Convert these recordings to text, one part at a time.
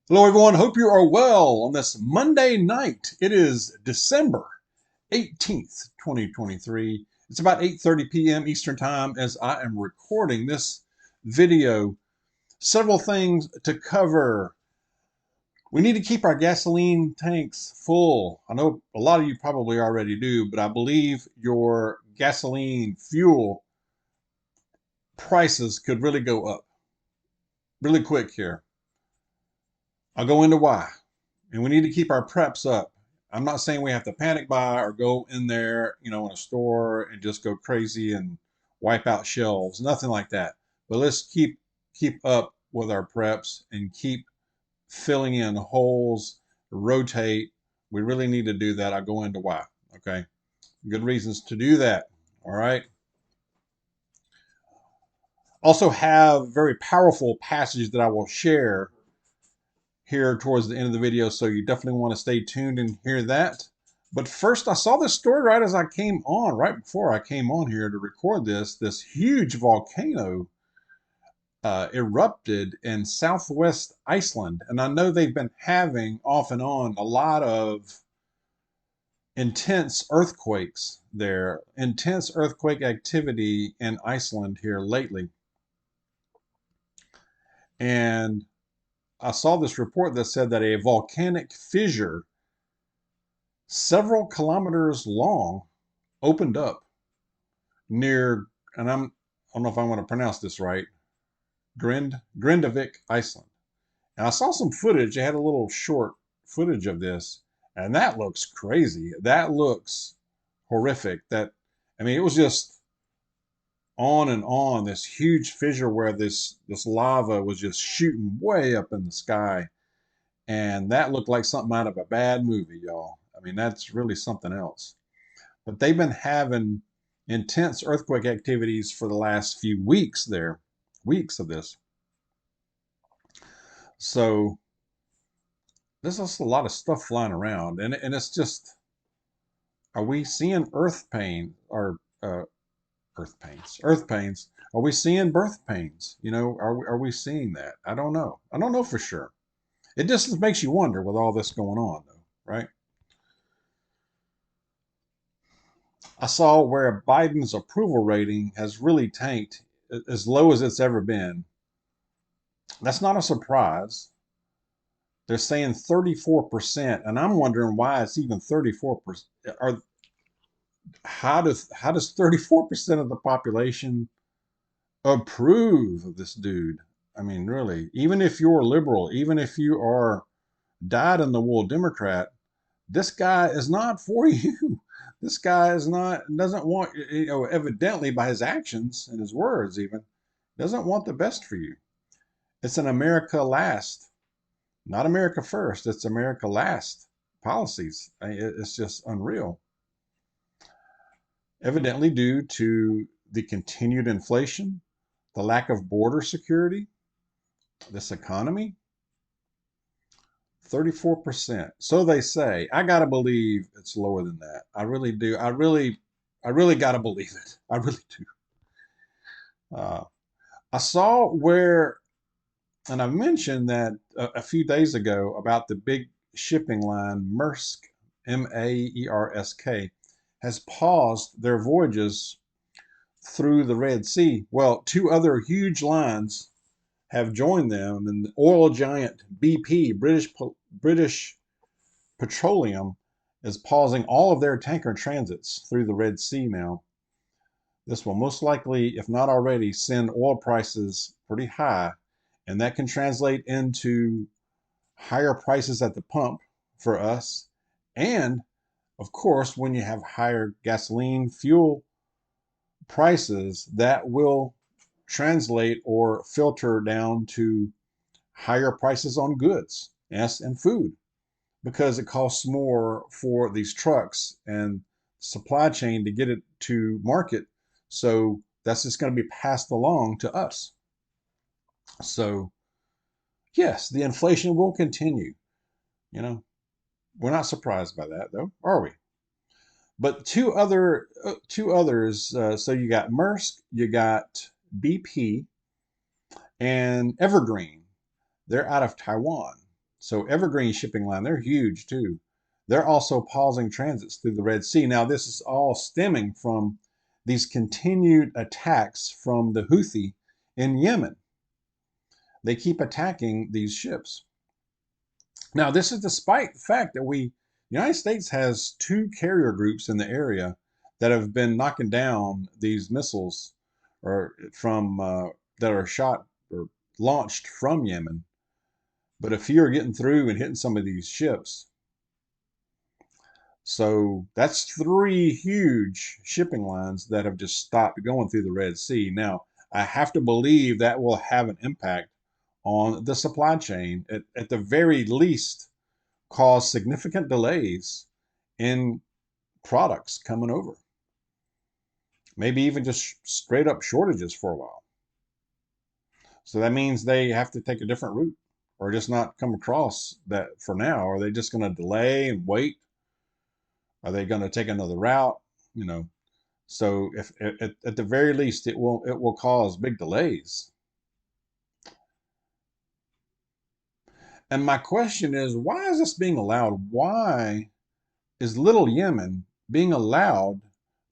Hello, everyone. Hope you are well on this Monday night. It is December 18th, 2023. It's about 8:30 p.m. Eastern Time as I am recording this video. Several things to cover. We need to keep our gasoline tanks full. I know a lot of you probably already do, but I believe your gasoline fuel prices could really go up really quick here. I'll go into why. And we need to keep our preps up. I'm not saying we have to panic buy or go in there, in a store and just go crazy and wipe out shelves. Nothing like that. But let's keep up with our preps and keep filling in holes, rotate. We really need to do that. I'll go into why. Okay. Good reasons to do that. All right. Also have a very powerful passage that I will share here towards the end of the video, so you definitely want to stay tuned and hear that. But first, I saw this story right as I came on, right before I came on here to record this huge volcano erupted in southwest Iceland. And I know they've been having off and on a lot of intense earthquakes there, intense earthquake activity in Iceland here lately. And I saw this report that said that a volcanic fissure several kilometers long opened up near, and I don't know if I'm going to pronounce this right, Grindavik, Iceland. And I saw some footage. They had a little short footage of this, and that looks crazy. That looks horrific. I mean, it was just on and on. This huge fissure where this lava was just shooting way up in the sky, and that looked like something out of a bad movie, y'all. I mean, that's really something else. But they've been having intense earthquake activities for the last few weeks there, weeks of this. So there's just a lot of stuff flying around, and it's just, are we seeing earth pain or earth pains? Are we seeing birth pains? Are we seeing that? I don't know. I don't know for sure. It just makes you wonder with all this going on, though, right? I saw where Biden's approval rating has really tanked as low as it's ever been. That's not a surprise. They're saying 34%, and I'm wondering why it's even 34%. How does 34% of the population approve of this dude? I mean, really, even if you're liberal, even if you are dyed in the wool Democrat, this guy is not for you. This guy doesn't want, evidently by his actions and his words even, doesn't want the best for you. It's an America last, not America first. It's America last policies. It's just unreal. Evidently due to the continued inflation, the lack of border security, this economy. 34%. So they say. I gotta believe it's lower than that. I really do. I really gotta believe it. I really do. Uh, I saw where, and I mentioned that a few days ago about the big shipping line Maersk, Maersk, has paused their voyages through the Red Sea. Well, two other huge lines have joined them, and the oil giant BP, British Petroleum, is pausing all of their tanker transits through the Red Sea now. This will most likely, if not already, send oil prices pretty high, and that can translate into higher prices at the pump for us. And of course, when you have higher gasoline fuel prices, that will translate or filter down to higher prices on goods, yes, and food, because it costs more for these trucks and supply chain to get it to market. So that's just going to be passed along to us. So yes, the inflation will continue. You know, we're not surprised by that, though, are we? But two others. So you got Maersk, you got BP, and Evergreen. They're out of Taiwan. So Evergreen Shipping Line, they're huge too. They're also pausing transits through the Red Sea. Now, this is all stemming from these continued attacks from the Houthi in Yemen. They keep attacking these ships. Now, this is despite the fact that the United States has two carrier groups in the area that have been knocking down these missiles or from that are shot or launched from Yemen. But a few are getting through and hitting some of these ships. So that's three huge shipping lines that have just stopped going through the Red Sea. Now, I have to believe that will have an impact on the supply chain, at the very least, cause significant delays in products coming over. Maybe even just straight up shortages for a while. So that means they have to take a different route or just not come across that for now. Are they just going to delay and wait? Are they going to take another route? You know, so if at the very least it will cause big delays. And my question is, why is this being allowed? Why is little Yemen being allowed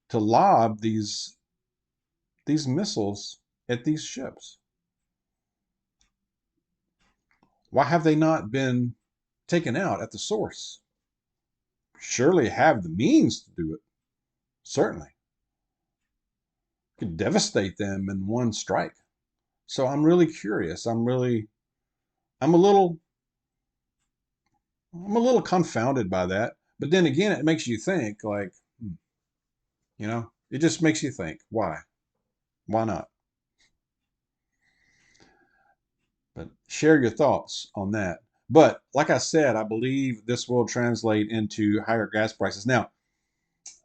to lob these missiles at these ships? Why have they not been taken out at the source? Surely have the means to do it. Certainly. Could devastate them in one strike. So I'm really curious. I'm a little confounded by that. But then again, it makes you think, like, it just makes you think, why? Why not? But share your thoughts on that. But like I said, I believe this will translate into higher gas prices. Now,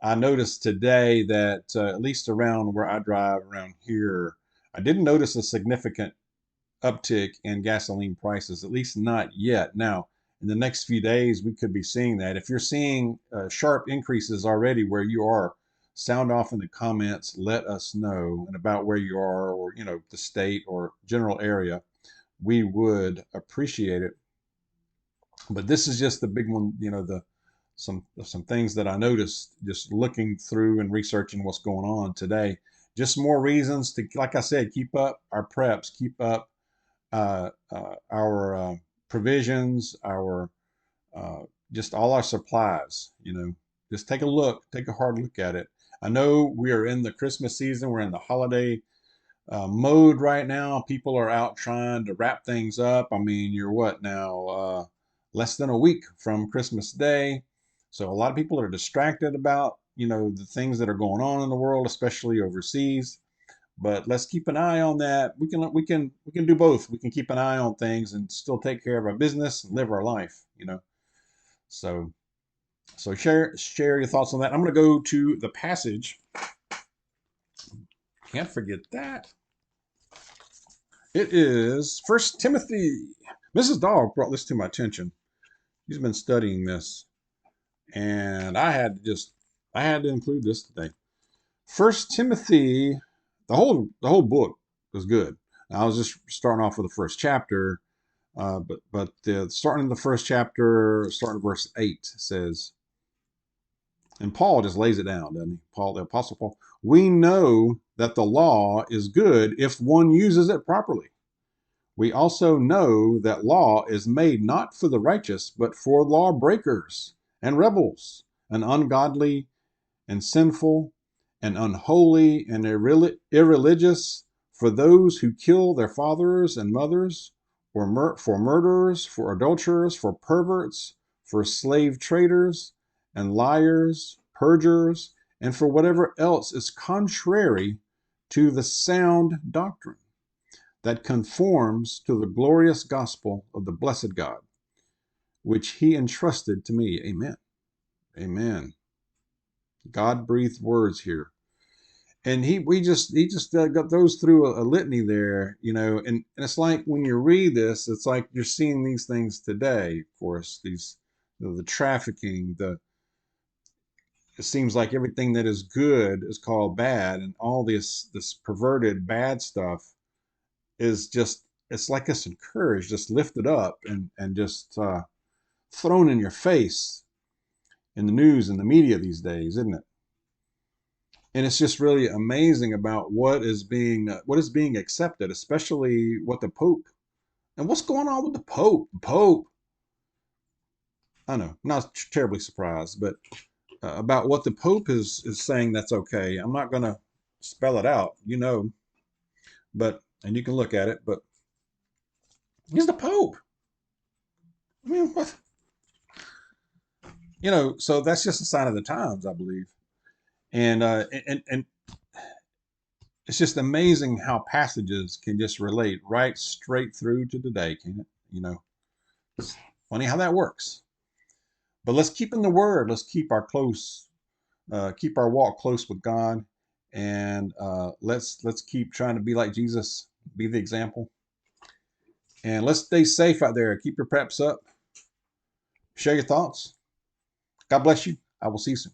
I noticed today that at least around where I drive around here, I didn't notice a significant uptick in gasoline prices, at least not yet. Now, in the next few days, we could be seeing that. If you're seeing sharp increases already where you are, sound off in the comments, let us know and about where you are, or the state or general area. We would appreciate it. But this is just the big one, some things that I noticed just looking through and researching what's going on today. Just more reasons to, like I said, keep up our preps, keep up our provisions, our just all our supplies. Just take a look, take a hard look at it. I know we are in the Christmas season, we're in the holiday mode right now. People are out trying to wrap things up. I mean, you're what now? Less than a week from Christmas Day. So a lot of people are distracted about, the things that are going on in the world, especially overseas. But let's keep an eye on that. We can do both. We can keep an eye on things and still take care of our business and live our life, So share your thoughts on that. I'm going to go to the passage. Can't forget that. It is First Timothy. Mrs. Dawg brought this to my attention. She's been studying this, and I had to include this today. First Timothy, the whole book was good. I was just starting off with the first chapter, but starting in the first chapter, starting verse 8 says, and Paul just lays it down, doesn't he? Paul, the Apostle Paul. We know that the law is good if one uses it properly. We also know that law is made not for the righteous, but for lawbreakers and rebels, and ungodly and sinful and unholy and irreligious, for those who kill their fathers and mothers, for murderers, for adulterers, for perverts, for slave traders and liars, perjurers, and for whatever else is contrary to the sound doctrine that conforms to the glorious gospel of the blessed God, which he entrusted to me. Amen. Amen. God breathed words here. And he just goes through a litany there, and it's like when you read this, it's like you're seeing these things today. Of course, these the trafficking, it seems like everything that is good is called bad, and all this perverted bad stuff is just it's like it's encouraged, just lifted up and just thrown in your face in the news and the media these days, isn't it? And it's just really amazing about what is being accepted, especially what the Pope and what's going on with the Pope. Pope, I know, not terribly surprised, but about what the Pope is saying that's okay. I'm not going to spell it out, but and you can look at it, but he's the Pope. I mean, what? So that's just a sign of the times, I believe. And it's just amazing how passages can just relate right straight through to today, can it? It's funny how that works. But let's keep in the Word. Let's keep our walk close with God, and let's keep trying to be like Jesus, be the example, and let's stay safe out there. Keep your preps up. Share your thoughts. God bless you. I will see you soon.